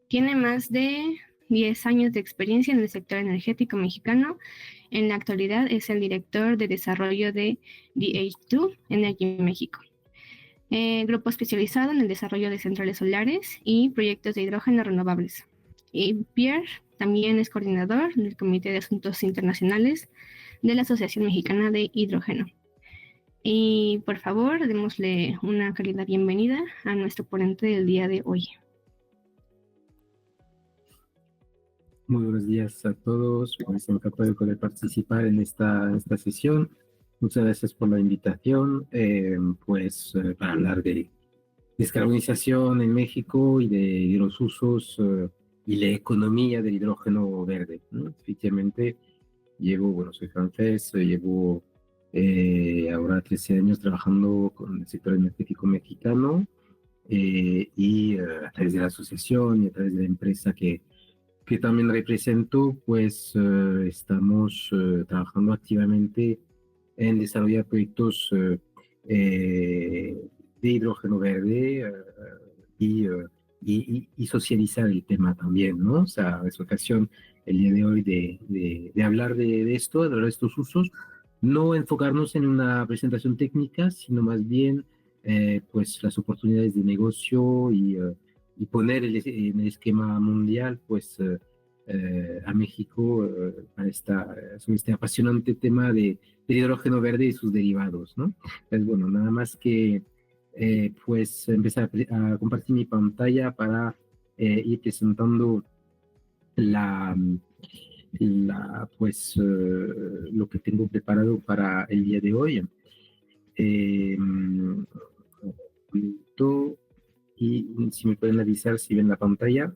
Tiene más de 10 años de experiencia en el sector energético mexicano. En la actualidad es el director de desarrollo de DH2 Energy México, grupo especializado en el desarrollo de centrales solares y proyectos de hidrógeno renovables. Y Pierre también es coordinador del Comité de Asuntos Internacionales de la Asociación Mexicana de Hidrógeno. Y por favor, démosle una cálida bienvenida a nuestro ponente del día de hoy. Muy buenos días a todos, pues encantado de poder participar en esta sesión. Muchas gracias por la invitación, para hablar de descarbonización en México y de los usos y la economía del hidrógeno verde, ¿no? Efectivamente, soy francés, llevo ahora 13 años trabajando con el sector energético mexicano a través de la asociación y a través de la empresa que también represento, estamos trabajando activamente en desarrollar proyectos de hidrógeno verde y socializar el tema también, ¿no? O sea, es ocasión el día de hoy de hablar de esto, de hablar de estos usos, no enfocarnos en una presentación técnica, sino más bien las oportunidades de negocio y poner en el esquema mundial, a México sobre este apasionante tema del hidrógeno verde y sus derivados, ¿no? Pues bueno, nada más que empezar a compartir mi pantalla para ir presentando la, lo que tengo preparado para el día de hoy. Y si me pueden avisar si ven la pantalla.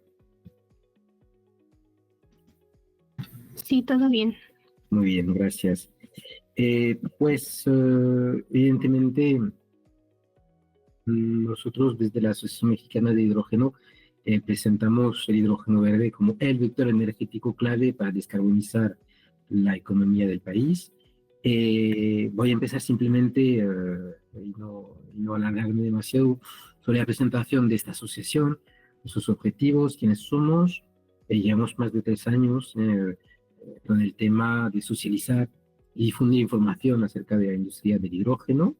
Sí, todo bien. Muy bien, gracias. Evidentemente, nosotros desde la Asociación Mexicana de Hidrógeno presentamos el hidrógeno verde como el vector energético clave para descarbonizar la economía del país. Voy a empezar simplemente y no alargarme demasiado sobre la presentación de esta asociación, sus objetivos, quiénes somos. Llevamos más de 3 años con el tema de socializar y difundir información acerca de la industria del hidrógeno.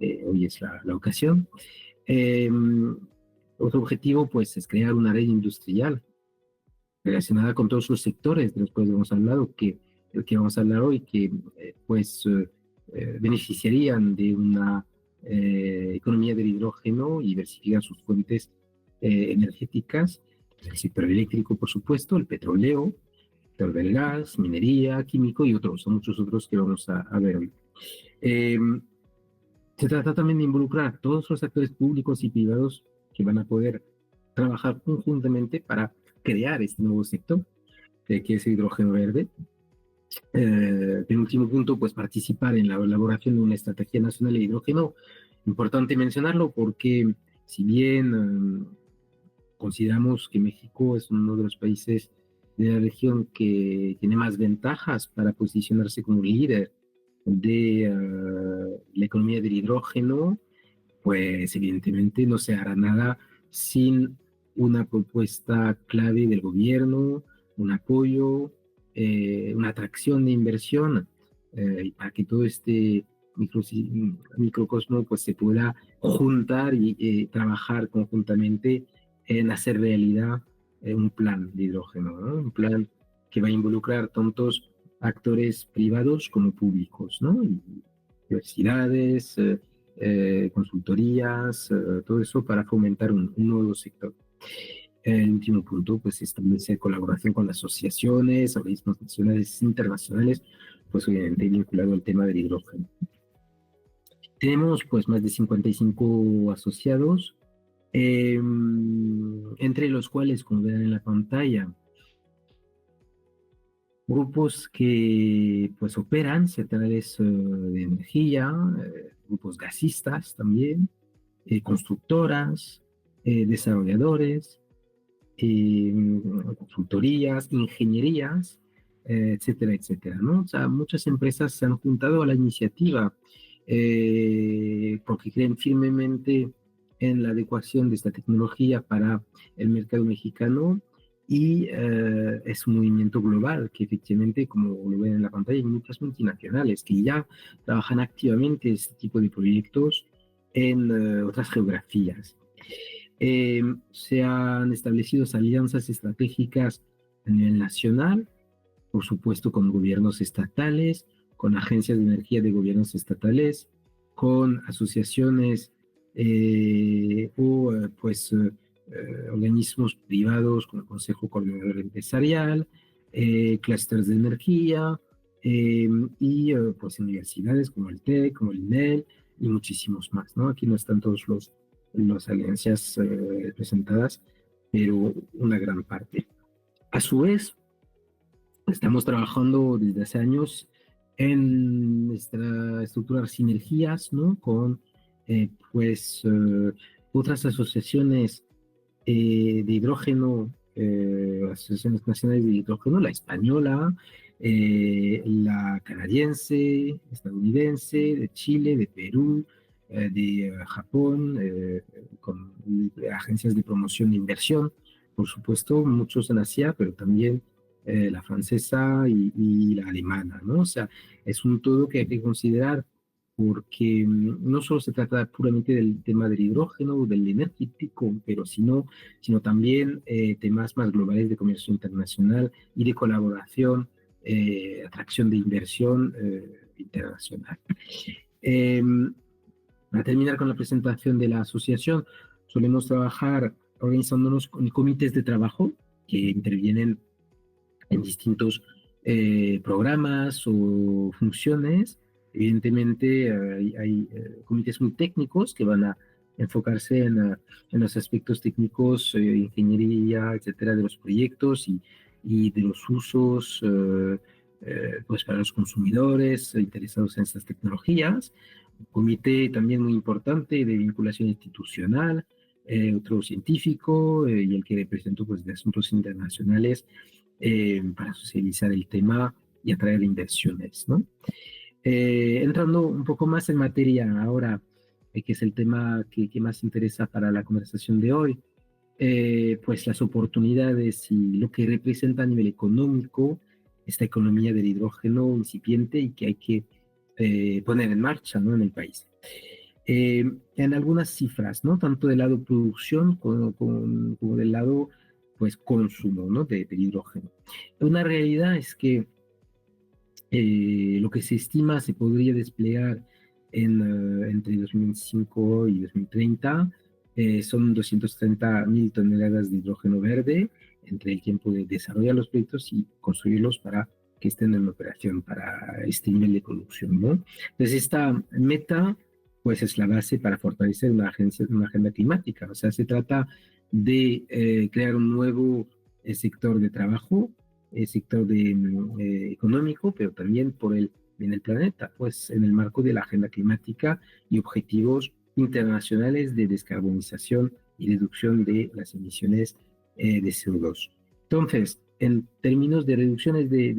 Hoy es la ocasión. Otro objetivo, es crear una red industrial relacionada con todos los sectores de los cuales hemos hablado, que vamos a hablar hoy, que beneficiarían de una economía del hidrógeno y diversificar sus fuentes energéticas, el sector eléctrico, por supuesto, el petróleo, sector del gas, minería, químico y otros, son muchos otros que vamos a ver hoy. Se trata también de involucrar a todos los actores públicos y privados que van a poder trabajar conjuntamente para crear este nuevo sector, que es el hidrógeno verde. Penúltimo punto, participar en la elaboración de una estrategia nacional de hidrógeno. Importante mencionarlo porque si bien consideramos que México es uno de los países de la región que tiene más ventajas para posicionarse como líder de la economía del hidrógeno, pues evidentemente no se hará nada sin una propuesta clave del gobierno, un apoyo, una atracción de inversión, y para que todo este microcosmo se pueda juntar y trabajar conjuntamente en hacer realidad un plan de hidrógeno, ¿no? Un plan que va a involucrar tantos actores privados como públicos, ¿no? Universidades, consultorías, todo eso para fomentar un nuevo sector. El último punto, establecer colaboración con asociaciones, organismos nacionales e internacionales, obviamente vinculado al tema del hidrógeno. Tenemos más de 55 asociados, entre los cuales, como verán en la pantalla, grupos que operan centrales de energía, grupos gasistas también, constructoras, desarrolladores, consultorías, ingenierías, etcétera, etcétera, ¿no? O sea, muchas empresas se han juntado a la iniciativa porque creen firmemente en la adecuación de esta tecnología para el mercado mexicano y es un movimiento global que efectivamente, como lo ven en la pantalla, hay muchas multinacionales que ya trabajan activamente este tipo de proyectos en otras geografías. Se han establecido alianzas estratégicas a nivel nacional, por supuesto con gobiernos estatales, con agencias de energía de gobiernos estatales, con asociaciones organismos privados como el Consejo Coordinador Empresarial, clústeres de energía y pues universidades como el TEC, como el INEL y muchísimos más, ¿no? Aquí no están todos las alianzas presentadas, pero una gran parte. A su vez, estamos trabajando desde hace años en estructurar sinergias, ¿no? Con otras asociaciones de hidrógeno, asociaciones nacionales de hidrógeno, la española, la canadiense, estadounidense, de Chile, de Perú, de Japón, con agencias de promoción de inversión, por supuesto, muchos en Asia, pero también la francesa y la alemana, ¿no? O sea, es un todo que hay que considerar porque no solo se trata puramente del tema del hidrógeno o del energético, pero sino también temas más globales de comercio internacional y de colaboración, atracción de inversión internacional. Para terminar con la presentación de la asociación, solemos trabajar organizándonos con comités de trabajo que intervienen en distintos programas o funciones. Evidentemente hay comités muy técnicos que van a enfocarse en los aspectos técnicos, ingeniería, etcétera, de los proyectos y de los usos pues para los consumidores interesados en estas tecnologías. Un comité también muy importante de vinculación institucional, otro científico y el que representó pues de asuntos internacionales para socializar el tema y atraer inversiones, ¿no? Entrando un poco más en materia ahora, que es el tema que más interesa para la conversación de hoy, pues las oportunidades y lo que representa a nivel económico esta economía del hidrógeno incipiente y que hay que poner en marcha, ¿no? En el país. En algunas cifras, ¿no? Tanto del lado producción como del lado pues consumo, ¿no? de hidrógeno. Una realidad es que lo que se estima se podría desplegar entre 2025 y 2030 son 230.000 toneladas de hidrógeno verde entre el tiempo de desarrollar los proyectos y construirlos para que estén en operación para este nivel de producción, ¿no? Entonces esta meta pues es la base para fortalecer una agenda climática, o sea, se trata de crear un nuevo sector de trabajo, sector económico, pero también por el bien del planeta, pues en el marco de la agenda climática y objetivos internacionales de descarbonización y reducción de las emisiones de CO2. Entonces, en términos de reducciones de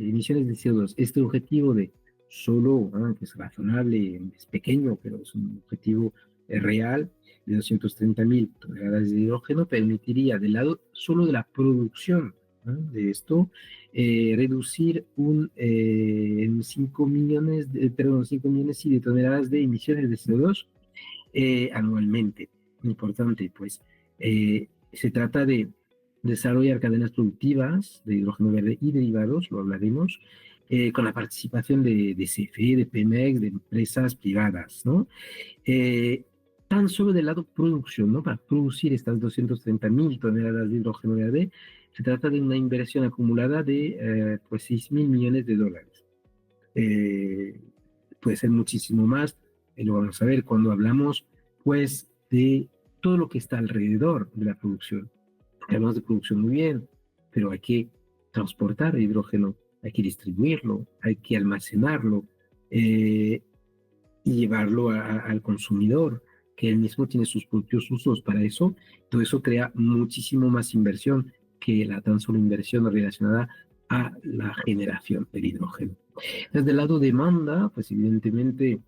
emisiones de CO2, este objetivo de solo, que es razonable, es pequeño, pero es un objetivo real, de 230.000 toneladas de hidrógeno, permitiría del lado solo de la producción, ¿no? de esto, reducir en 5 millones, 5 millones de toneladas de emisiones de CO2 anualmente. Importante, pues se trata de desarrollar cadenas productivas de hidrógeno verde y derivados, lo hablaremos, con la participación de CFE, de Pemex, de empresas privadas, ¿no? Tan solo del lado producción, ¿no? Para producir estas 230.000 toneladas de hidrógeno verde, se trata de una inversión acumulada de pues 6.000 millones de dólares. Puede ser muchísimo más, lo vamos a ver cuando hablamos pues de todo lo que está alrededor de la producción. Porque hablamos de producción muy bien, pero hay que transportar el hidrógeno, hay que distribuirlo, hay que almacenarlo y llevarlo al consumidor, que él mismo tiene sus propios usos para eso. Todo eso crea muchísimo más inversión que la tan solo inversión relacionada a la generación del hidrógeno. Desde el lado demanda, pues evidentemente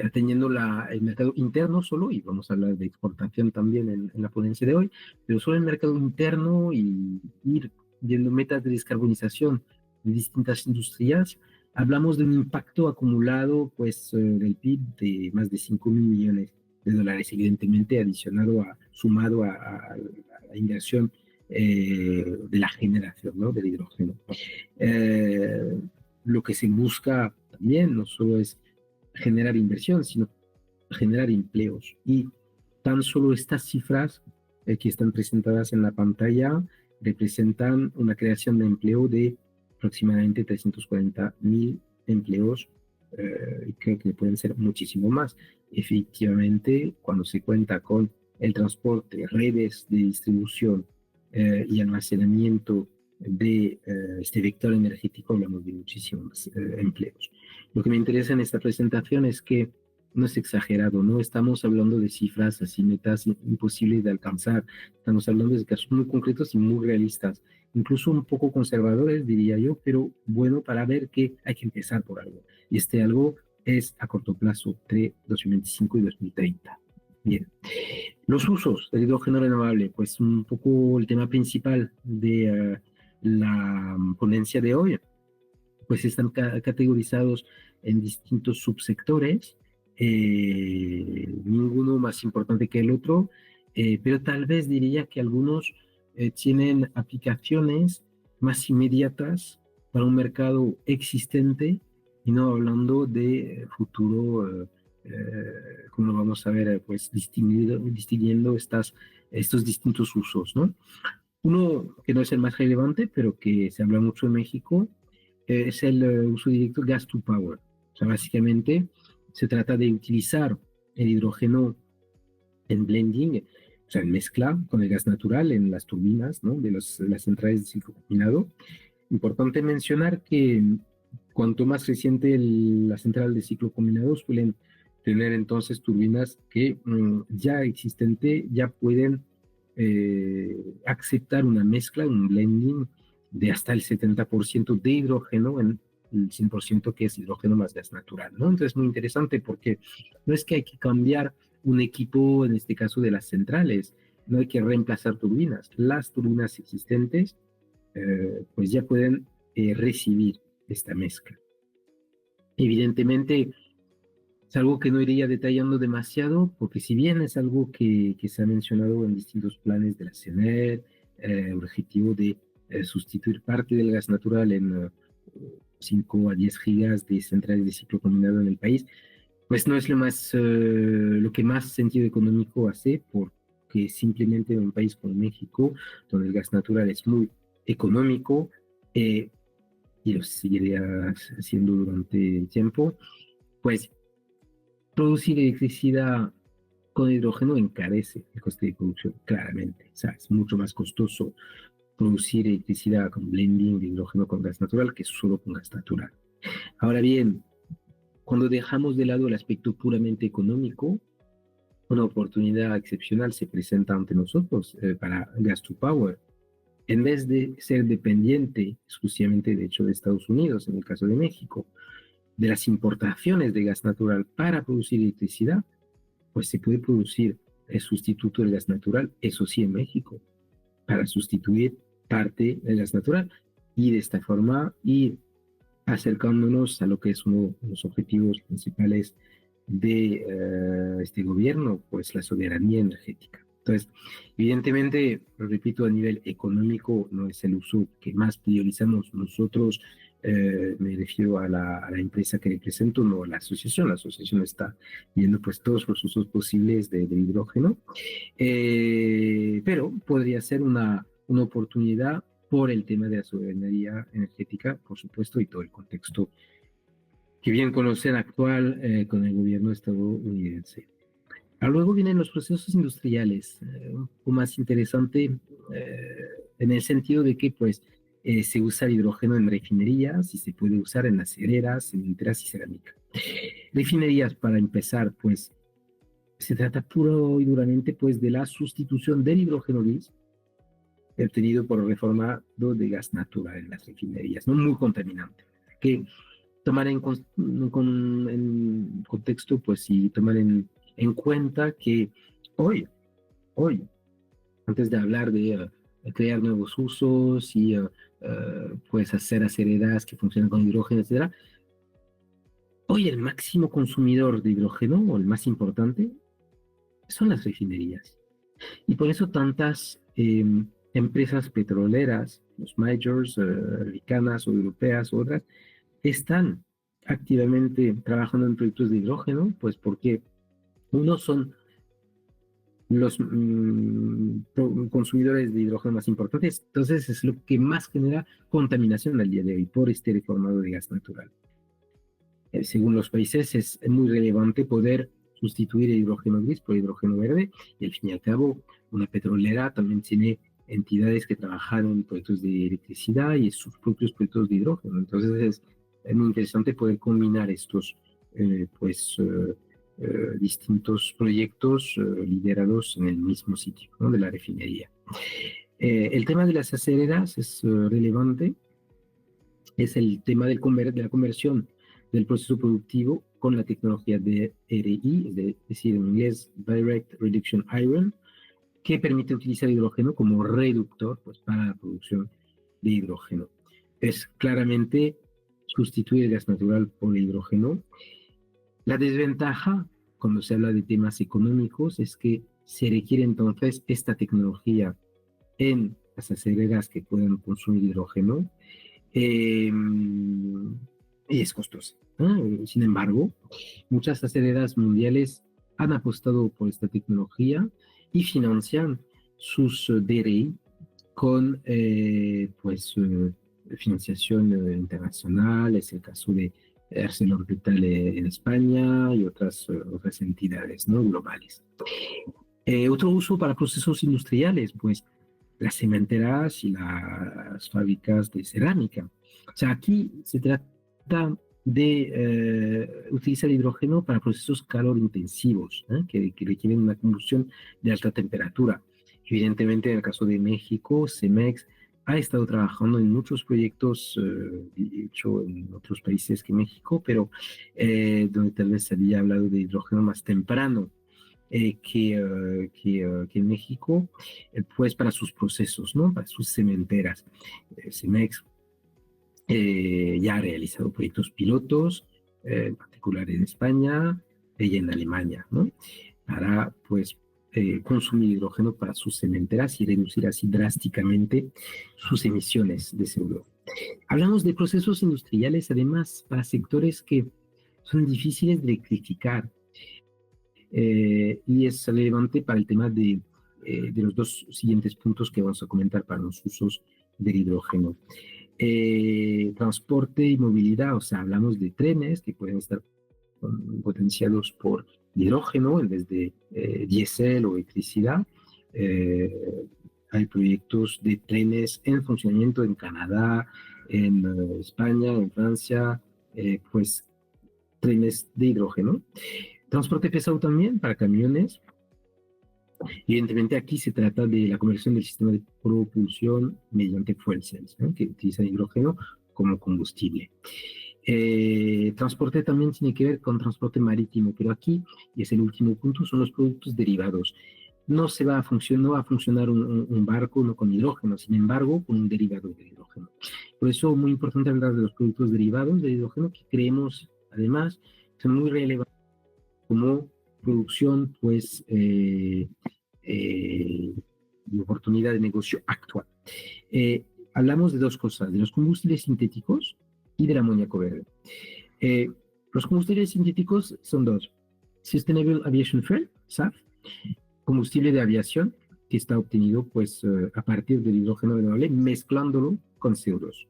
atendiendo el mercado interno solo, y vamos a hablar de exportación también en la ponencia de hoy, pero solo el mercado interno y ir viendo metas de descarbonización de distintas industrias, hablamos de un impacto acumulado pues, del PIB de más de 5.000 millones de dólares, evidentemente sumado a la inversión de la generación, ¿no?, del hidrógeno. Lo que se busca también no solo es generar inversión, sino generar empleos. Y tan solo estas cifras que están presentadas en la pantalla representan una creación de empleo de aproximadamente 340.000 empleos, y creo que pueden ser muchísimo más. Efectivamente, cuando se cuenta con el transporte, redes de distribución y almacenamiento de este vector energético, hablamos de muchísimos empleos. Lo que me interesa en esta presentación es que no es exagerado, no estamos hablando de cifras así, metas imposibles de alcanzar, estamos hablando de casos muy concretos y muy realistas, incluso un poco conservadores, diría yo, pero bueno para ver que hay que empezar por algo. Y este algo es a corto plazo, entre 2025 y 2030. Bien. Los usos del hidrógeno renovable, pues un poco el tema principal de la ponencia de hoy, pues están categorizados en distintos subsectores, ninguno más importante que el otro, pero tal vez diría que algunos tienen aplicaciones más inmediatas para un mercado existente y no hablando de futuro, como lo vamos a ver, pues distinguiendo estos distintos usos, ¿no? Uno que no es el más relevante, pero que se habla mucho en México, es el uso directo gas to power. O sea, básicamente se trata de utilizar el hidrógeno en blending, o sea, en mezcla con el gas natural en las turbinas, ¿no?, de las centrales de ciclo combinado. Importante mencionar que cuanto más reciente la central de ciclo combinado, suelen tener entonces turbinas que ya existente, ya pueden aceptar una mezcla, un blending de hasta el 70% de hidrógeno en el 100% que es hidrógeno más gas natural, ¿no? Entonces, muy interesante porque no es que hay que cambiar un equipo, en este caso de las centrales, no hay que reemplazar turbinas. Las turbinas existentes, pues ya pueden recibir esta mezcla. Evidentemente, es algo que no iría detallando demasiado, porque si bien es algo que se ha mencionado en distintos planes de la CNR, el objetivo de sustituir parte del gas natural en 5 a 10 gigas de centrales de ciclo combinado en el país, pues no es lo que más sentido económico hace, porque simplemente en un país como México, donde el gas natural es muy económico, y lo seguiría siendo durante el tiempo, pues producir electricidad con hidrógeno encarece el coste de producción, claramente. O sea, es mucho más costoso producir electricidad con blending de hidrógeno con gas natural que solo con gas natural. Ahora bien, cuando dejamos de lado el aspecto puramente económico, una oportunidad excepcional se presenta ante nosotros para gas to power. En vez de ser dependiente exclusivamente, de hecho, de Estados Unidos, en el caso de México, de las importaciones de gas natural para producir electricidad, pues se puede producir el sustituto del gas natural, eso sí, en México, para sustituir parte del gas natural y de esta forma ir acercándonos a lo que es uno de los objetivos principales de este gobierno, pues la soberanía energética. Entonces, evidentemente, lo repito, a nivel económico no es el uso que más priorizamos nosotros, me refiero a la empresa que represento, no a la asociación. La asociación está viendo pues todos los usos posibles del hidrógeno, pero podría ser una oportunidad por el tema de la soberanía energética, por supuesto, y todo el contexto que bien conocen actual con el gobierno estadounidense. Luego vienen los procesos industriales, un poco más interesante en el sentido de que pues se usa hidrógeno en refinerías y se puede usar en acereras, cementeras y cerámica. Refinerías, para empezar, pues se trata puro y duramente pues de la sustitución del hidrógeno gris obtenido por reformado de gas natural en las refinerías, no muy contaminante, que tomar en contexto, pues, y tomar en cuenta que hoy, antes de hablar de crear nuevos usos y pues hacer acereras que funcionan con hidrógeno, etcétera, hoy el máximo consumidor de hidrógeno, o el más importante, son las refinerías. Y por eso tantas empresas petroleras, los majors, americanas o europeas u otras, están activamente trabajando en proyectos de hidrógeno, pues porque uno son los consumidores de hidrógeno más importantes, entonces es lo que más genera contaminación al día de hoy por este reformado de gas natural. Según los países es muy relevante poder sustituir el hidrógeno gris por hidrógeno verde, y al fin y al cabo una petrolera también tiene entidades que trabajan en proyectos de electricidad y sus propios proyectos de hidrógeno. Entonces es muy interesante poder combinar estos distintos proyectos liderados en el mismo sitio, ¿no?, de la refinería. El tema de las acereras es relevante, es el tema de la conversión del proceso productivo con la tecnología de DRI, es decir, en inglés Direct Reduction Iron, que permite utilizar hidrógeno como reductor, pues, para la producción de hidrógeno. Es claramente sustituir el gas natural por el hidrógeno. La desventaja, cuando se habla de temas económicos, es que se requiere entonces esta tecnología en las acereras que puedan consumir hidrógeno, y es costosa, ¿no? Sin embargo, muchas acereras mundiales han apostado por esta tecnología y financian sus DRI con financiación internacional. Es el caso de ArcelorMittal en España y otras entidades, ¿no?, globales. Otro uso para procesos industriales, pues las cementeras y las fábricas de cerámica. O sea, aquí se trata de utilizar hidrógeno para procesos calor intensivos, que requieren una combustión de alta temperatura. Evidentemente, en el caso de México, Cemex ha estado trabajando en muchos proyectos, de hecho en otros países que México, pero donde tal vez se había hablado de hidrógeno más temprano que en México, pues para sus procesos, ¿no?, para sus cementeras. Cemex ya ha realizado proyectos pilotos, en particular en España y en Alemania, ¿no?, para pues consumir hidrógeno para sus cementeras y reducir así drásticamente sus emisiones de CO2. Hablamos de procesos industriales, además, para sectores que son difíciles de electrificar, y es relevante para el tema de los dos siguientes puntos que vamos a comentar para los usos del hidrógeno. Transporte y movilidad, o sea, hablamos de trenes que pueden estar potenciados por hidrógeno en vez de diésel o electricidad. Hay proyectos de trenes en funcionamiento en Canadá, en España, en Francia, pues trenes de hidrógeno. Transporte pesado también para camiones. Evidentemente aquí se trata de la conversión del sistema de propulsión mediante fuel cells, ¿no?, que utilizan hidrógeno como combustible. Transporte también tiene que ver con transporte marítimo, pero aquí, y es el último punto, son los productos derivados. No va a funcionar un barco no con hidrógeno, sin embargo, con un derivado de hidrógeno. Por eso es muy importante hablar de los productos derivados de hidrógeno, que creemos, además, son muy relevantes como producción, pues, y oportunidad de negocio actual. Hablamos de dos cosas, de los combustibles sintéticos y del amoníaco verde. Los combustibles sintéticos son dos: Sustainable Aviation Fuel, SAF, combustible de aviación que está obtenido pues a partir del hidrógeno renovable mezclándolo con CO2.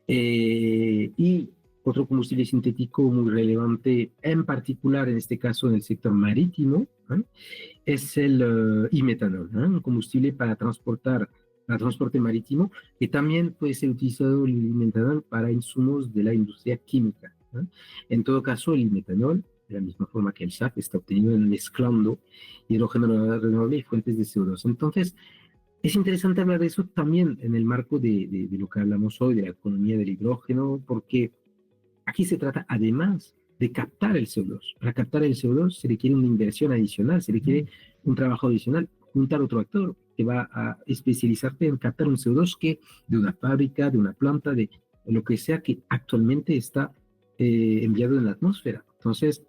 Y otro combustible sintético muy relevante, en particular en este caso en el sector marítimo, es el e-metanol, un combustible para transporte marítimo, que también puede ser utilizado el metanol para insumos de la industria química. En todo caso, el metanol, de la misma forma que el SAF, está obtenido mezclando hidrógeno renovable y fuentes de CO2. Entonces, Es interesante hablar de eso también en el marco de lo que hablamos hoy, de la economía del hidrógeno, porque aquí se trata además de captar el CO2. Para captar el CO2 se requiere una inversión adicional, se requiere un trabajo adicional, juntar otro actor que va a especializarte en captar un CO2 que de una fábrica, de una planta, de lo que sea que actualmente está enviado en la atmósfera. Entonces,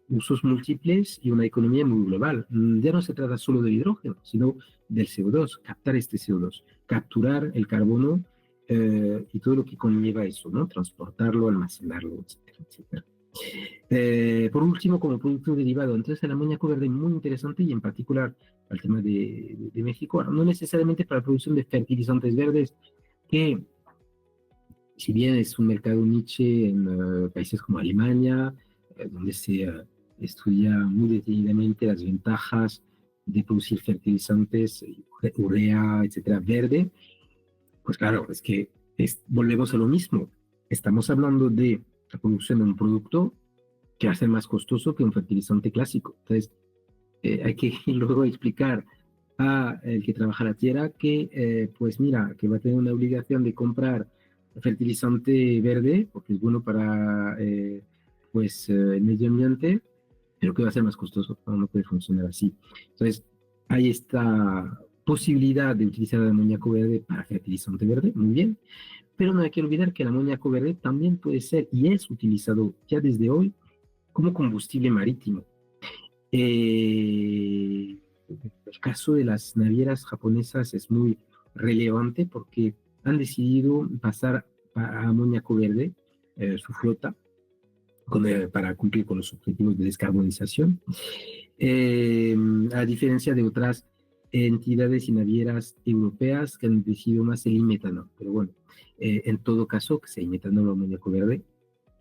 usos múltiples y una economía muy global. Ya no se trata solo del hidrógeno, sino del CO2, captar este CO2, capturar el carbono y todo lo que conlleva eso, ¿no? Transportarlo, almacenarlo, etcétera, etcétera. Por último, como producto derivado, entonces el amoníaco verde muy interesante y en particular al tema de México, no necesariamente para la producción de fertilizantes verdes, que si bien es un mercado niche en países como Alemania, donde se estudia muy detenidamente las ventajas de producir fertilizantes, urea, etcétera, verde, pues claro, es que volvemos a lo mismo. Estamos hablando de la producción de un producto que va a ser más costoso que un fertilizante clásico. Entonces, hay que luego explicar a el que trabaja la tierra que, pues mira, que va a tener una obligación de comprar fertilizante verde, porque es bueno para, pues, el medio ambiente, pero que va a ser más costoso, no puede funcionar así. Entonces, hay esta posibilidad de utilizar el amoníaco verde para fertilizante verde, muy bien, pero no hay que olvidar que el amoníaco verde también puede ser y es utilizado ya desde hoy como combustible marítimo. El caso de las navieras japonesas es muy relevante porque han decidido pasar a amoníaco verde su flota para cumplir con los objetivos de descarbonización. Eh, a diferencia de otras entidades y navieras europeas que han decidido más el metanol. Pero bueno, en todo caso, que sea metanol o amoníaco verde,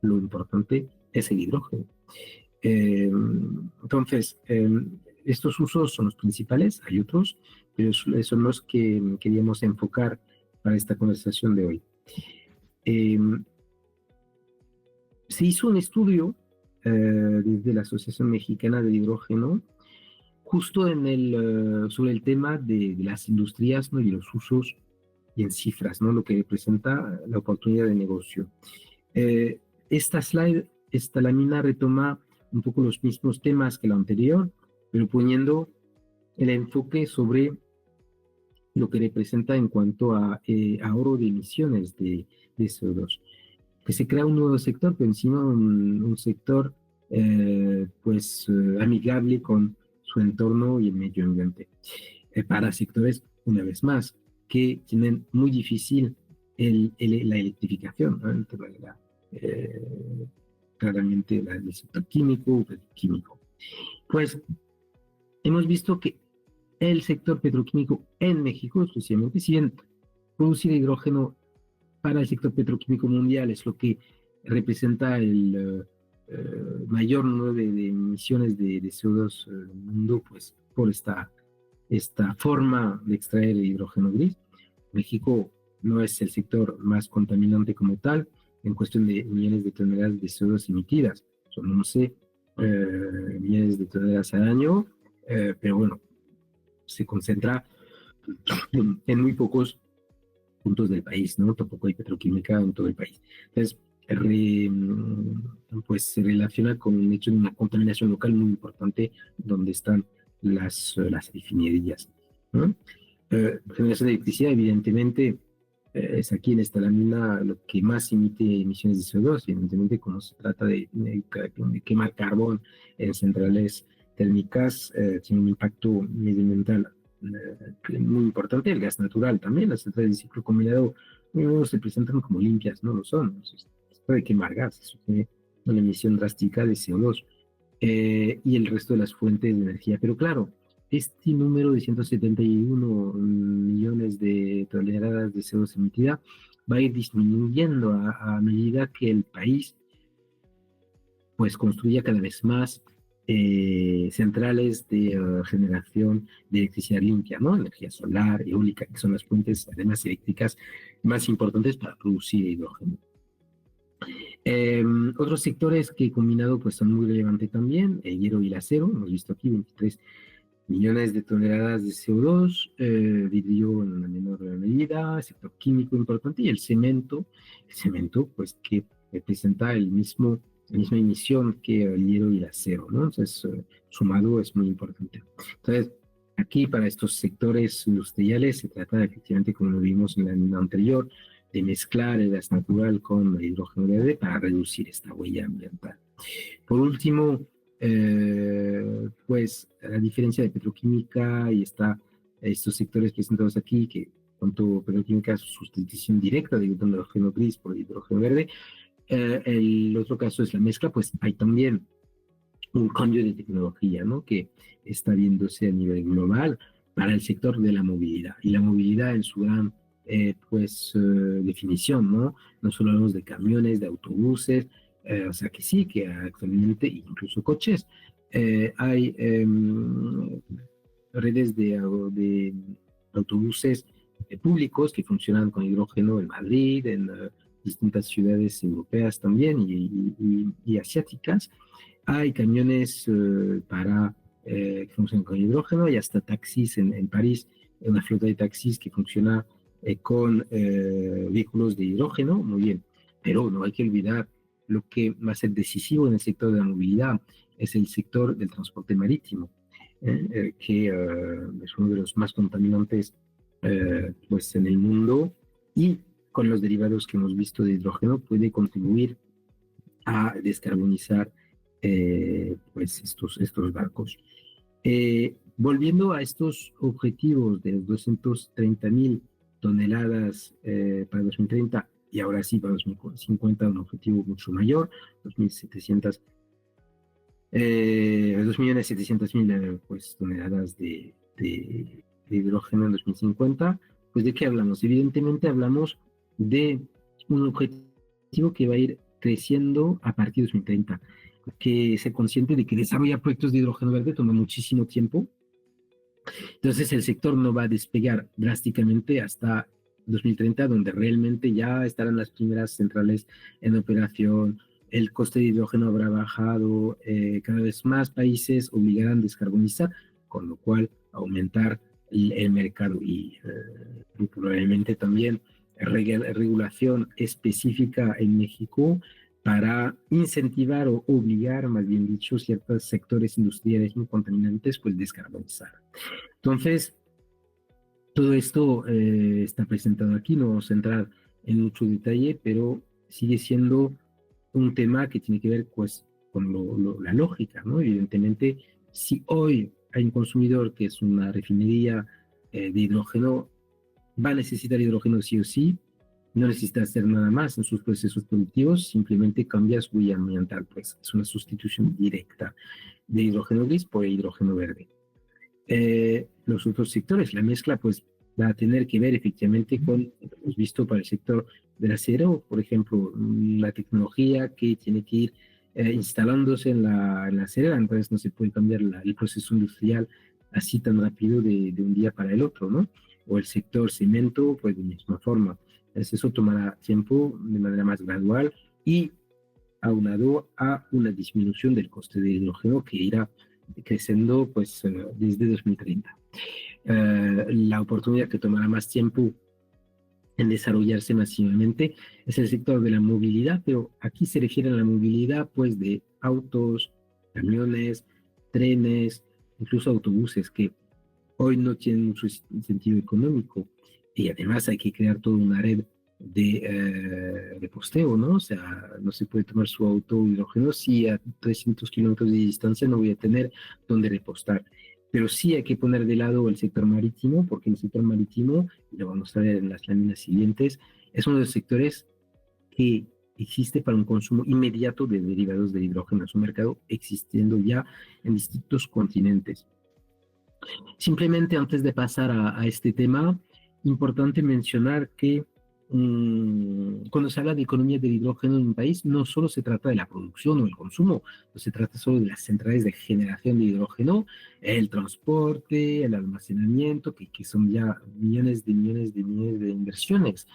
lo importante es el hidrógeno. Entonces, estos usos son los principales, hay otros, pero son los que queríamos enfocar para esta conversación de hoy. Eh, Se hizo un estudio desde la Asociación Mexicana de Hidrógeno justo sobre el tema de las industrias, ¿no? Y los usos y en cifras, ¿no? Lo que representa la oportunidad de negocio. Esta slide, esta lámina retoma un poco los mismos temas que la anterior, pero poniendo el enfoque sobre lo que representa en cuanto a ahorro de emisiones de CO2. Que se crea un nuevo sector, pero encima un sector pues amigable con su entorno y el medio ambiente. Para sectores, una vez más, que tienen muy difícil la electrificación, ¿no? Entonces, claramente el sector químico, petroquímico. Pues hemos visto que el sector petroquímico en México, exclusivamente, si bien producir hidrógeno para el sector petroquímico mundial es lo que representa el mayor número de emisiones de CO2 en el mundo, pues por esta forma de extraer el hidrógeno gris. México no es el sector más contaminante como tal, en cuestión de millones de toneladas de CO2 emitidas. Son 11 millones de toneladas al año, pero bueno, se concentra en muy pocos puntos del país, ¿no? Tampoco hay petroquímica en todo el país. Entonces, pues se relaciona con un hecho de una contaminación local muy importante donde están las refinerías, ¿no? Generación de electricidad, evidentemente, es aquí en esta lámina lo que más emite emisiones de CO2, evidentemente como se trata de quemar carbón en centrales térmicas, tiene un impacto medioambiental muy importante. El gas natural también, las centrales de ciclo combinado no se presentan como limpias, no lo son, se puede quemar gas, eso tiene una emisión drástica de CO2 y el resto de las fuentes de energía, pero claro, este número de 171 millones de toneladas de CO2 emitida va a ir disminuyendo a medida que el país pues construya cada vez más centrales de generación de electricidad limpia, ¿no? Energía solar, eólica, que son las fuentes además eléctricas más importantes para producir hidrógeno. Otros sectores que combinado pues son muy relevantes también, el hierro y el acero, hemos visto aquí 23 millones de toneladas de CO2, vidrio en una menor medida, el sector químico importante y el cemento pues que representa la misma emisión que el hierro y el acero, ¿no? Entonces, sumado es muy importante. Entonces, aquí para estos sectores industriales se trata efectivamente, como lo vimos en la línea anterior, de mezclar el gas natural con el hidrógeno verde para reducir esta huella ambiental. Por último, pues la diferencia de petroquímica y estos sectores presentados aquí, que tanto petroquímica es sustitución directa de hidrógeno gris por hidrógeno verde. El otro caso es la mezcla, pues hay también un cambio de tecnología, ¿no? Que está viéndose a nivel global para el sector de la movilidad. Y la movilidad en su gran definición, ¿no? No solo hablamos de camiones, de autobuses, o sea que sí, que actualmente incluso coches. Hay redes de autobuses públicos que funcionan con hidrógeno en Madrid, en distintas ciudades europeas también y asiáticas. Hay camiones que funcionan con hidrógeno y hasta taxis en París, una flota de taxis que funciona con vehículos de hidrógeno, muy bien. Pero no hay que olvidar lo que va a ser decisivo en el sector de la movilidad, es el sector del transporte marítimo, que es uno de los más contaminantes pues en el mundo y con los derivados que hemos visto de hidrógeno puede contribuir a descarbonizar pues estos barcos. Volviendo a estos objetivos de los 230.000 toneladas para 2030 y ahora sí para 2050 un objetivo mucho mayor, 2.700.000 pues, toneladas de hidrógeno en 2050, pues ¿de qué hablamos? Evidentemente hablamos de un objetivo que va a ir creciendo a partir de 2030, que se consciente de que desarrollar proyectos de hidrógeno verde toma muchísimo tiempo. Entonces el sector no va a despegar drásticamente hasta 2030, donde realmente ya estarán las primeras centrales en operación, el coste de hidrógeno habrá bajado, cada vez más países obligarán a descarbonizar, con lo cual aumentar el mercado y probablemente también regulación específica en México para incentivar o obligar, más bien dicho, ciertos sectores industriales muy contaminantes, pues descarbonizar. Entonces, todo esto está presentado aquí, no vamos a entrar en mucho detalle, pero sigue siendo un tema que tiene que ver pues, con la lógica, ¿no? Evidentemente, si hoy hay un consumidor que es una refinería de hidrógeno, va a necesitar hidrógeno sí o sí, no necesita hacer nada más en sus procesos productivos, simplemente cambia su huella ambiental, pues es una sustitución directa de hidrógeno gris por hidrógeno verde. Los otros sectores, la mezcla, pues va a tener que ver efectivamente con, hemos visto para el sector del acero, por ejemplo, la tecnología que tiene que ir instalándose en la acera, entonces no se puede cambiar el proceso industrial así tan rápido de un día para el otro, ¿no? O el sector cemento, pues de misma forma. Entonces eso tomará tiempo de manera más gradual y aunado a una disminución del coste del hidrógeno que irá creciendo pues desde 2030. La oportunidad que tomará más tiempo en desarrollarse masivamente es el sector de la movilidad, pero aquí se refiere a la movilidad pues de autos, camiones, trenes, incluso autobuses que hoy no tienen mucho sentido económico y además hay que crear toda una red de posteo, ¿no? O sea, no se puede tomar su auto hidrógeno si a 300 kilómetros de distancia no voy a tener dónde repostar. Pero sí hay que poner de lado el sector marítimo, porque el sector marítimo, y lo vamos a ver en las láminas siguientes, es uno de los sectores que existe para un consumo inmediato de derivados de hidrógeno. Es un mercado existiendo ya en distintos continentes. Simplemente antes de pasar a este tema, importante mencionar que cuando se habla de economía del hidrógeno en un país, no solo se trata de la producción o el consumo, no se trata solo de las centrales de generación de hidrógeno, el transporte, el almacenamiento, que son ya millones de inversiones,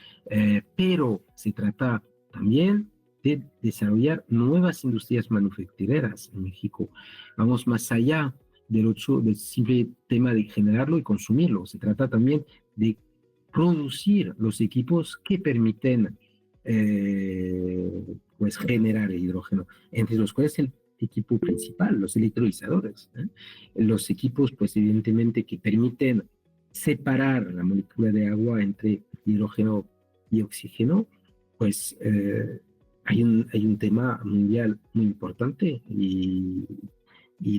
pero se trata también de desarrollar nuevas industrias manufactureras en México. Vamos más allá. del simple tema de generarlo y consumirlo. Se trata también de producir los equipos que permiten pues generar el hidrógeno, entre los cuales el equipo principal, los electrolizadores, ¿eh? Los equipos, pues evidentemente, que permiten separar la molécula de agua entre hidrógeno y oxígeno, pues hay un tema mundial muy importante y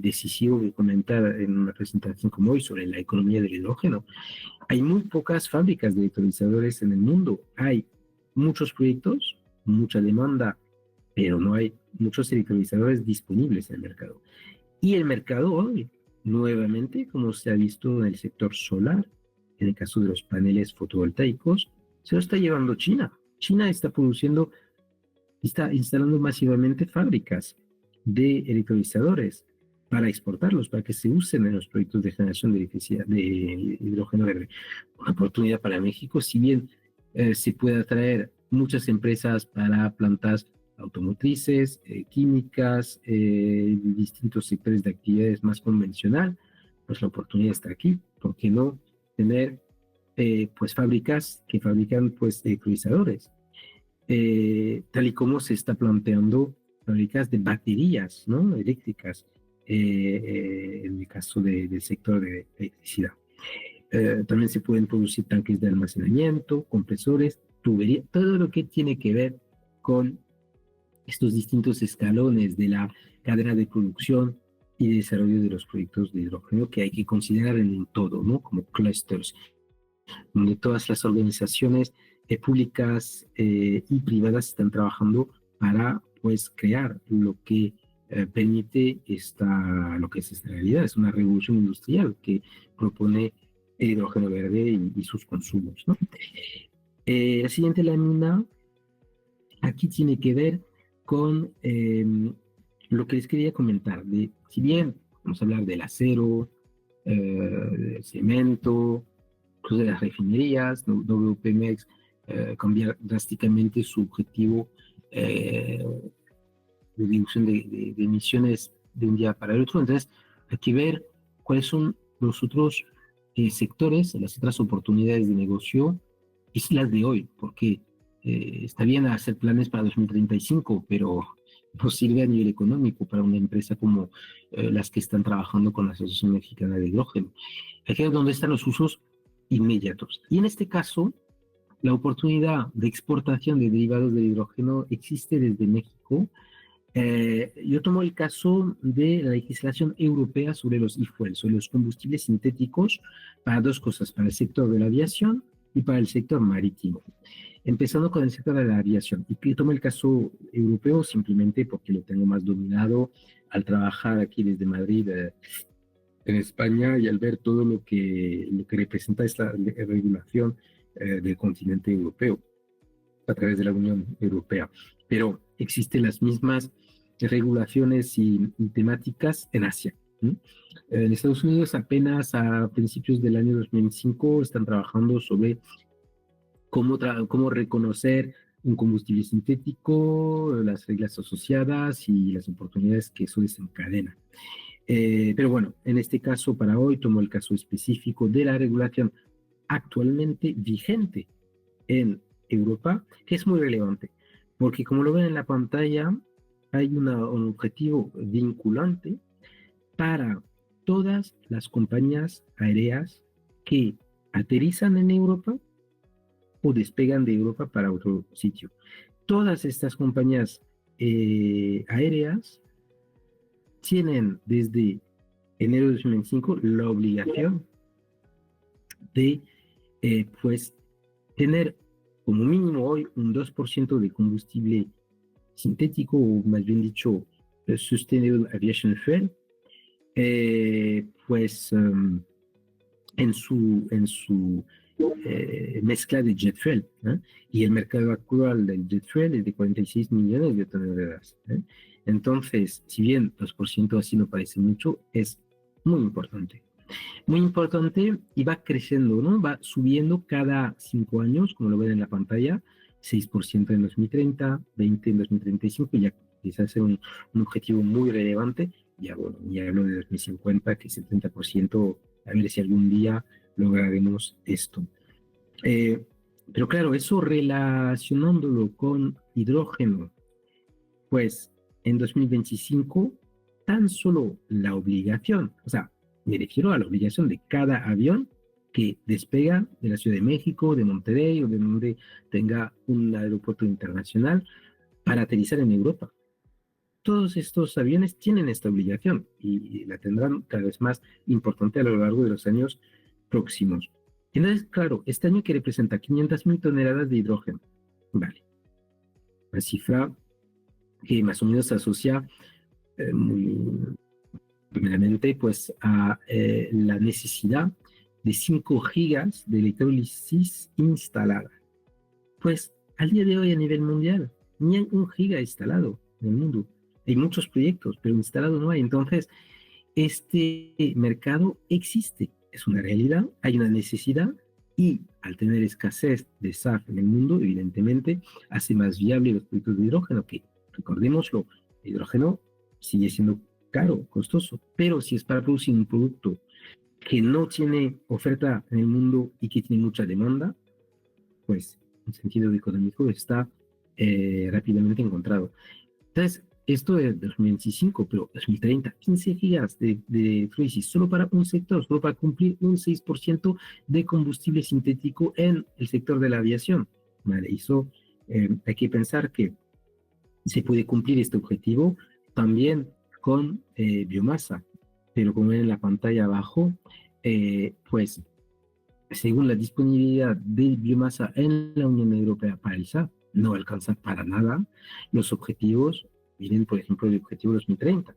decisivo de comentar en una presentación como hoy sobre la economía del hidrógeno. Hay muy pocas fábricas de electrolizadores en el mundo. Hay muchos proyectos, mucha demanda, pero no hay muchos electrolizadores disponibles en el mercado. Y el mercado hoy, nuevamente, como se ha visto en el sector solar, en el caso de los paneles fotovoltaicos, se lo está llevando China. China está produciendo, está instalando masivamente fábricas de electrolizadores para exportarlos, para que se usen en los proyectos de generación de electricidad, de hidrógeno verde. Una oportunidad para México, si bien se puede atraer muchas empresas para plantas automotrices, químicas, distintos sectores de actividades más convencional, pues la oportunidad está aquí. ¿Por qué no tener pues fábricas que fabrican pues electrolizadores? Tal y como se está planteando fábricas de baterías, ¿no? Eléctricas, en el caso del sector de electricidad. También se pueden producir tanques de almacenamiento, compresores, tuberías, todo lo que tiene que ver con estos distintos escalones de la cadena de producción y desarrollo de los proyectos de hidrógeno que hay que considerar en un todo, ¿no? Como clusters, donde todas las organizaciones públicas y privadas están trabajando para, pues, crear lo que permite lo que es esta realidad. Es una revolución industrial que propone el hidrógeno verde y sus consumos, ¿no? La siguiente lámina aquí tiene que ver con lo que les quería comentar. Si bien vamos a hablar del acero, del cemento, de las refinerías, WPMX cambiar drásticamente su objetivo de reducción de emisiones de un día para el otro. Entonces, hay que ver cuáles son los otros sectores, las otras oportunidades de negocio, y las de hoy, porque está bien hacer planes para 2035, pero no sirve a nivel económico para una empresa como las que están trabajando con la Asociación Mexicana de Hidrógeno. Aquí es donde están los usos inmediatos. Y en este caso, la oportunidad de exportación de derivados del hidrógeno existe desde México. Yo tomo el caso de la legislación europea sobre los e-fuels, sobre los combustibles sintéticos, para dos cosas, para el sector de la aviación y para el sector marítimo. Empezando con el sector de la aviación, y tomo el caso europeo simplemente porque lo tengo más dominado al trabajar aquí desde Madrid en España y al ver todo lo que representa esta regulación del continente europeo a través de la Unión Europea. Pero existen las mismas regulaciones y temáticas en Asia. En Estados Unidos apenas a principios del año 2005 están trabajando sobre cómo reconocer un combustible sintético, las reglas asociadas y las oportunidades que eso desencadena. Pero bueno, en este caso para hoy tomo el caso específico de la regulación actualmente vigente en Europa, que es muy relevante, porque como lo ven en la pantalla, hay un objetivo vinculante para todas las compañías aéreas que aterrizan en Europa o despegan de Europa para otro sitio. Todas estas compañías aéreas tienen desde enero de 2005 la obligación de pues tener como mínimo hoy un 2% de combustible sintético, o más bien dicho, Sustainable Aviation Fuel, pues en su mezcla de jet fuel, ¿eh? Y el mercado actual del jet fuel es de 46 millones de toneladas, ¿eh? Entonces, si bien 2% así no parece mucho, es muy importante. Muy importante y va creciendo, ¿no? Va subiendo cada 5 años, como lo ven en la pantalla, 6% en 2030, 20% en 2035, ya quizás sea un objetivo muy relevante, ya bueno, ya hablo de 2050, que 70%, a ver si algún día lograremos esto. Eh, pero claro, eso relacionándolo con hidrógeno, pues en 2025 tan solo la obligación, o sea, me refiero a la obligación de cada avión que despega de la Ciudad de México, de Monterrey o de donde tenga un aeropuerto internacional para aterrizar en Europa. Todos estos aviones tienen esta obligación y la tendrán cada vez más importante a lo largo de los años próximos. Entonces, claro, este año que representa 500.000 toneladas de hidrógeno, vale, una cifra que más o menos se asocia muy primeramente pues a la necesidad de 5 gigas de electrólisis instalada. Pues al día de hoy a nivel mundial, ni hay 1 giga instalado en el mundo. Hay muchos proyectos, pero instalado no hay. Entonces, este mercado existe, es una realidad, hay una necesidad y al tener escasez de SAF en el mundo, evidentemente, hace más viable los proyectos de hidrógeno, que recordémoslo, el hidrógeno sigue siendo caro, costoso, pero si es para producir un producto que no tiene oferta en el mundo y que tiene mucha demanda, pues en sentido económico está rápidamente encontrado. Entonces, esto es 2025, pero 2030, 15 gigas de electrólisis solo para un sector, solo para cumplir un 6% de combustible sintético en el sector de la aviación. Vale, eso hay que pensar que se puede cumplir este objetivo también con biomasa, pero como ven en la pantalla abajo, pues según la disponibilidad de biomasa en la Unión Europea para el SAF, no alcanza para nada los objetivos. Miren, por ejemplo, el objetivo 2030.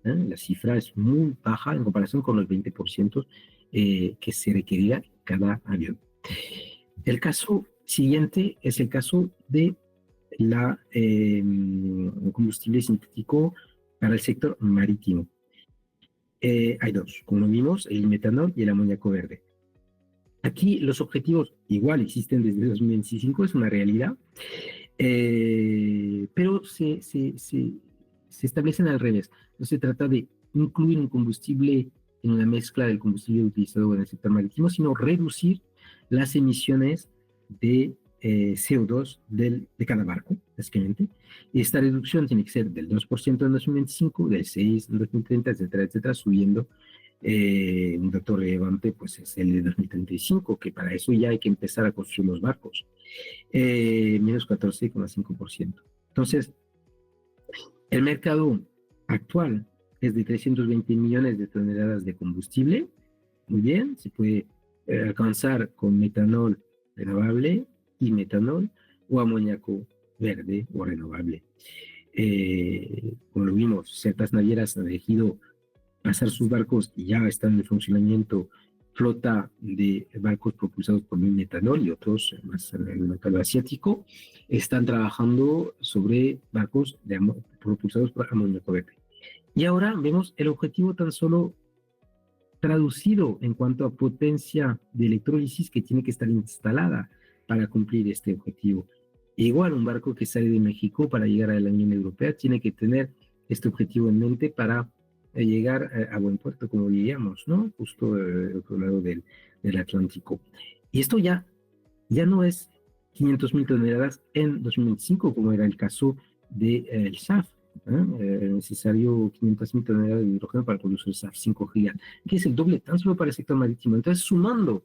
La cifra es muy baja en comparación con los 20% que se requería cada avión. El caso siguiente es el caso de la combustible sintético para el sector marítimo. Hay dos, como vimos, el metanol y el amoníaco verde. Aquí los objetivos igual existen desde 2025, es una realidad, pero se establecen al revés. No se trata de incluir un combustible en una mezcla del combustible utilizado en el sector marítimo, sino reducir las emisiones de CO2 de cada barco, básicamente. Y esta reducción tiene que ser del 2% en 2025, del 6% en 2030, etcétera, etcétera, subiendo. Un dato relevante pues es el de 2035, que para eso ya hay que empezar a construir los barcos, menos 14,5%. Entonces, el mercado actual es de 320 millones de toneladas de combustible. Muy bien, se puede alcanzar con metanol renovable y metanol o amoníaco verde o renovable. Como lo vimos, ciertas navieras han elegido pasar sus barcos y ya están en funcionamiento flota de barcos propulsados por metanol y otros más en el mercado asiático están trabajando sobre barcos propulsados por amoníaco verde. Y ahora vemos el objetivo tan solo traducido en cuanto a potencia de electrólisis que tiene que estar instalada para cumplir este objetivo. Igual un barco que sale de México para llegar a la Unión Europea tiene que tener este objetivo en mente para llegar a buen puerto, como diríamos, ¿no? Justo al otro lado del Atlántico. Y esto ya no es 500.000 toneladas en 2025, como era el caso del SAF. Necesario 500.000 toneladas de hidrógeno para producir SAF 5 gigas, que es el doble tan solo para el sector marítimo. Entonces, sumando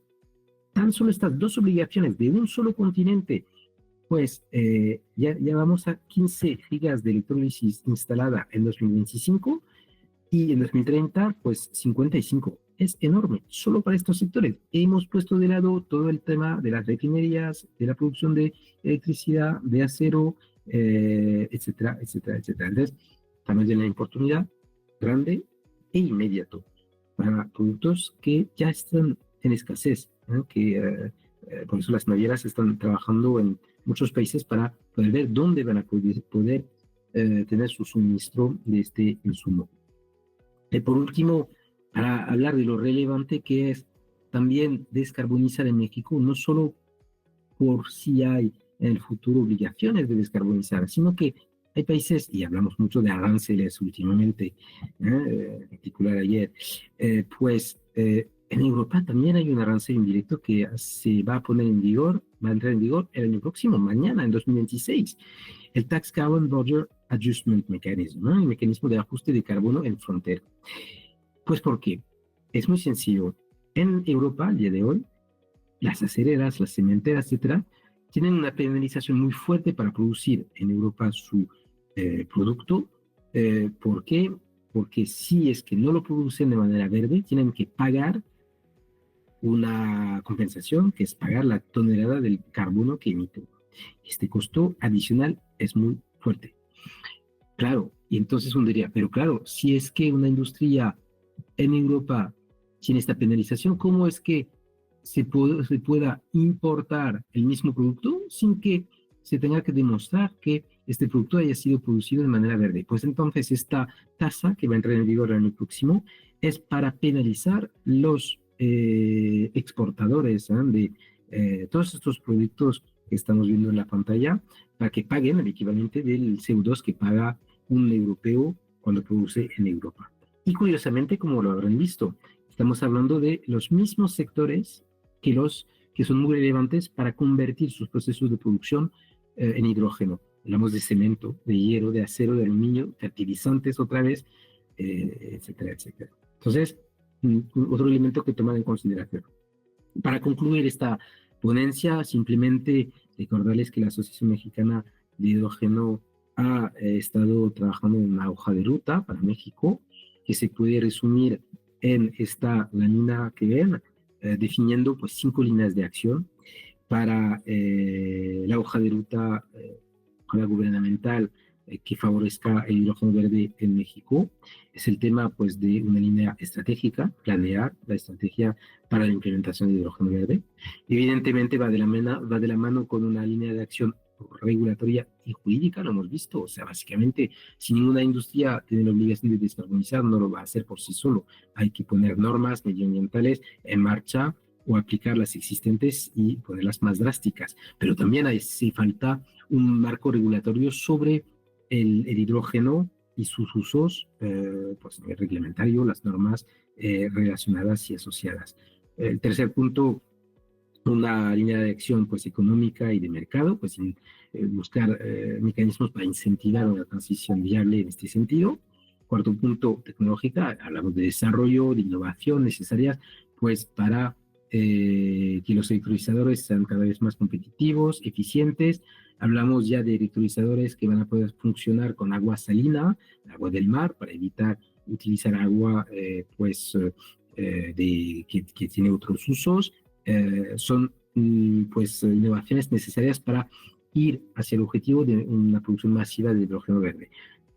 tan solo estas dos obligaciones de un solo continente, pues ya vamos a 15 gigas de electrólisis instalada en 2025 y en 2030, pues 55. Es enorme, solo para estos sectores. Hemos puesto de lado todo el tema de las refinerías, de la producción de electricidad, de acero, etcétera, etcétera, etcétera. Entonces, también tiene una oportunidad grande e inmediato para productos que ya están en escasez, ¿no? Por eso las navieras están trabajando en muchos países para poder ver dónde van a poder tener su suministro de este insumo. Por último, para hablar de lo relevante que es también descarbonizar en México, no solo por si hay en el futuro obligaciones de descarbonizar, sino que hay países, y hablamos mucho de aranceles últimamente, en particular ayer, en Europa también hay un arancel indirecto que se va a poner en vigor, va a entrar en vigor el año próximo, mañana, en 2026. El Tax Carbon Border Adjustment Mechanism, ¿no? El mecanismo de ajuste de carbono en frontera. Pues ¿por qué? Es muy sencillo. En Europa, al día de hoy, las acereras, las cementeras, etcétera, tienen una penalización muy fuerte para producir en Europa su producto. ¿Por qué? Porque si es que no lo producen de manera verde, tienen que pagar una compensación, que es pagar la tonelada del carbono que emiten. Este costo adicional es muy fuerte. Claro, y entonces uno diría, pero claro, si es que una industria en Europa tiene esta penalización, ¿cómo es que se pueda importar el mismo producto sin que se tenga que demostrar que este producto haya sido producido de manera verde? Pues entonces esta tasa que va a entrar en vigor el año próximo es para penalizar los exportadores de todos estos productos que estamos viendo en la pantalla, para que paguen el equivalente del CO2 que paga un europeo cuando produce en Europa. Y curiosamente, como lo habrán visto, estamos hablando de los mismos sectores que son muy relevantes para convertir sus procesos de producción en hidrógeno. Hablamos de cemento, de hierro, de acero, de aluminio, fertilizantes otra vez, etcétera, etcétera. Entonces, otro elemento que tomar en consideración. Para concluir esta ponencia, simplemente recordarles que la Asociación Mexicana de Hidrógeno ha estado trabajando en una hoja de ruta para México, que se puede resumir en esta lámina que ven, definiendo pues 5 líneas de acción para la hoja de ruta gubernamental que favorezca el hidrógeno verde en México. Es el tema pues de una línea estratégica, planear la estrategia para la implementación de hidrógeno verde. Evidentemente va de la mano con una línea de acción regulatoria y jurídica, lo hemos visto, o sea, básicamente, si ninguna industria tiene la obligación de descarbonizar, no lo va a hacer por sí solo. Hay que poner normas medioambientales en marcha o aplicar las existentes y ponerlas más drásticas. Pero también hace falta un marco regulatorio sobre el hidrógeno y sus usos, pues el reglamentario, las normas relacionadas y asociadas. El tercer punto, una línea de acción pues económica y de mercado, pues buscar mecanismos para incentivar una transición viable en este sentido. Cuarto punto, tecnológica, hablamos de desarrollo, de innovación necesarias pues para que los electrolizadores sean cada vez más competitivos, eficientes. Hablamos ya de electrolizadores que van a poder funcionar con agua salina, agua del mar, para evitar utilizar agua que tiene otros usos. Son pues innovaciones necesarias para ir hacia el objetivo de una producción masiva de hidrógeno verde.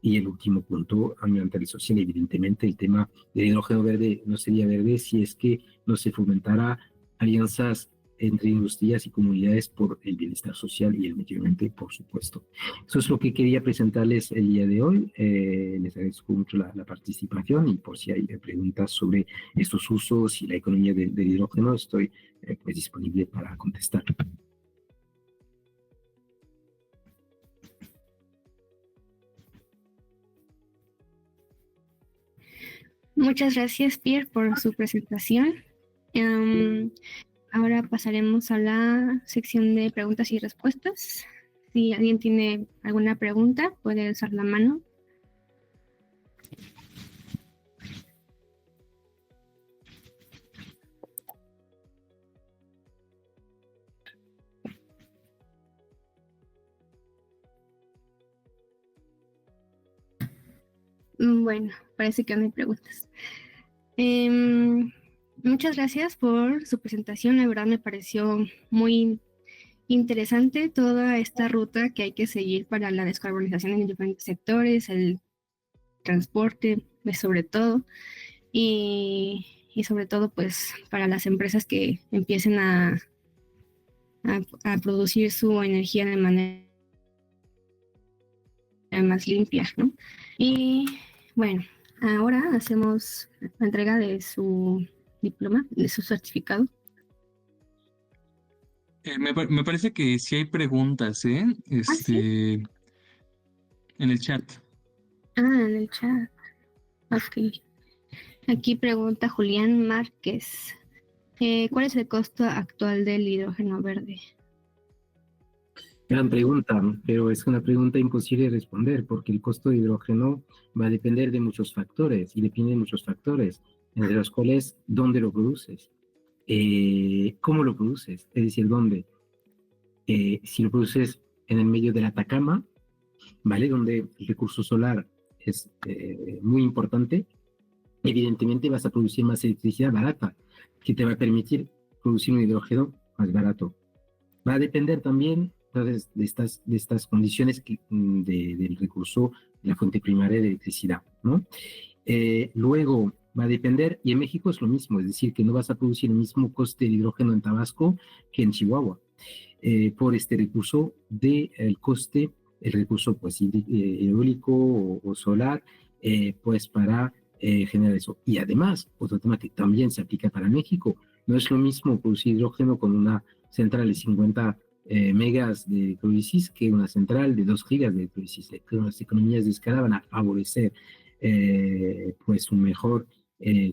Y el último punto, ambiental y social, evidentemente el tema del hidrógeno verde no sería verde si es que no se fomentara alianzas entre industrias y comunidades por el bienestar social y el medio ambiente, por supuesto. Eso es lo que quería presentarles el día de hoy. Les agradezco mucho la participación, y por si hay preguntas sobre estos usos y la economía del hidrógeno, estoy pues disponible para contestar. Muchas gracias, Pierre, por su presentación. Ahora pasaremos a la sección de preguntas y respuestas. Si alguien tiene alguna pregunta, puede alzar la mano. Bueno, parece que no hay preguntas. Muchas gracias por su presentación. La verdad me pareció muy interesante toda esta ruta que hay que seguir para la descarbonización en diferentes sectores, el transporte, pues, sobre todo, y sobre todo pues para las empresas que empiecen a producir su energía de manera más limpia, ¿no? Y bueno, ahora hacemos la entrega de su diploma, de su certificado. Me parece que sí hay preguntas, ¿eh? ¿Sí? En el chat. En el chat. Ok. Aquí pregunta Julián Márquez. ¿Cuál es el costo actual del hidrógeno verde? Gran pregunta, pero es una pregunta imposible de responder porque el costo de hidrógeno va a depender de muchos factores y depende de muchos factores, entre los cuales dónde lo produces, cómo lo produces, es decir, dónde. Si lo produces en el medio del Atacama, ¿vale? Donde el recurso solar es muy importante, evidentemente vas a producir más electricidad barata, que te va a permitir producir un hidrógeno más barato. Va a depender también entonces, de estas condiciones del recurso, de la fuente primaria de electricidad, ¿no? Luego va a depender, y en México es lo mismo, es decir, que no vas a producir el mismo coste de hidrógeno en Tabasco que en Chihuahua, por este recurso del coste, el recurso pues eólico o solar, pues para generar eso. Y además, otro tema que también se aplica para México, no es lo mismo producir hidrógeno con una central de 50 megas de electrólisis que una central de 2 gigas de electrólisis. Las economías de escala van a favorecer pues un mejor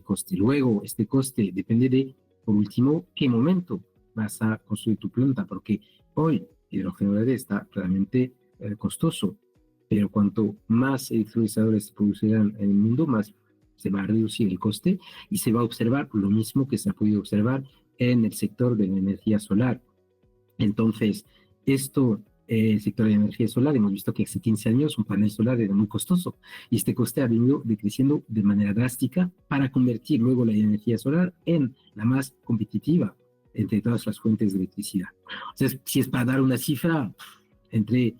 coste. Luego, este coste depende de, por último, qué momento vas a construir tu planta, porque hoy hidrógeno verde está realmente costoso, pero cuanto más electrolizadores se producirán en el mundo, más se va a reducir el coste y se va a observar lo mismo que se ha podido observar en el sector de la energía solar. Entonces, el sector de energía solar, hemos visto que hace 15 años un panel solar era muy costoso y este coste ha venido decreciendo de manera drástica para convertir luego la energía solar en la más competitiva entre todas las fuentes de electricidad. O sea, si es para dar una cifra, entre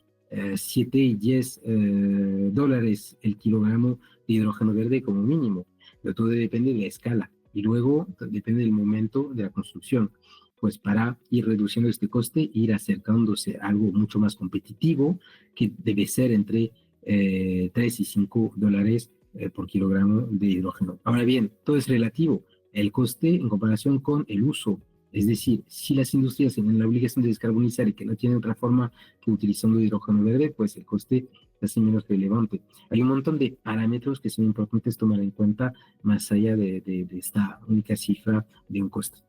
7 y 10 dólares el kilogramo de hidrógeno verde como mínimo, pero todo depende de la escala y luego depende del momento de la construcción, pues para ir reduciendo este coste e ir acercándose a algo mucho más competitivo, que debe ser entre 3 y 5 dólares por kilogramo de hidrógeno. Ahora bien, todo es relativo, el coste en comparación con el uso. Es decir, si las industrias tienen la obligación de descarbonizar y que no tienen otra forma que utilizando hidrógeno verde, pues el coste es menos relevante. Hay un montón de parámetros que son importantes tomar en cuenta más allá de esta única cifra de un coste.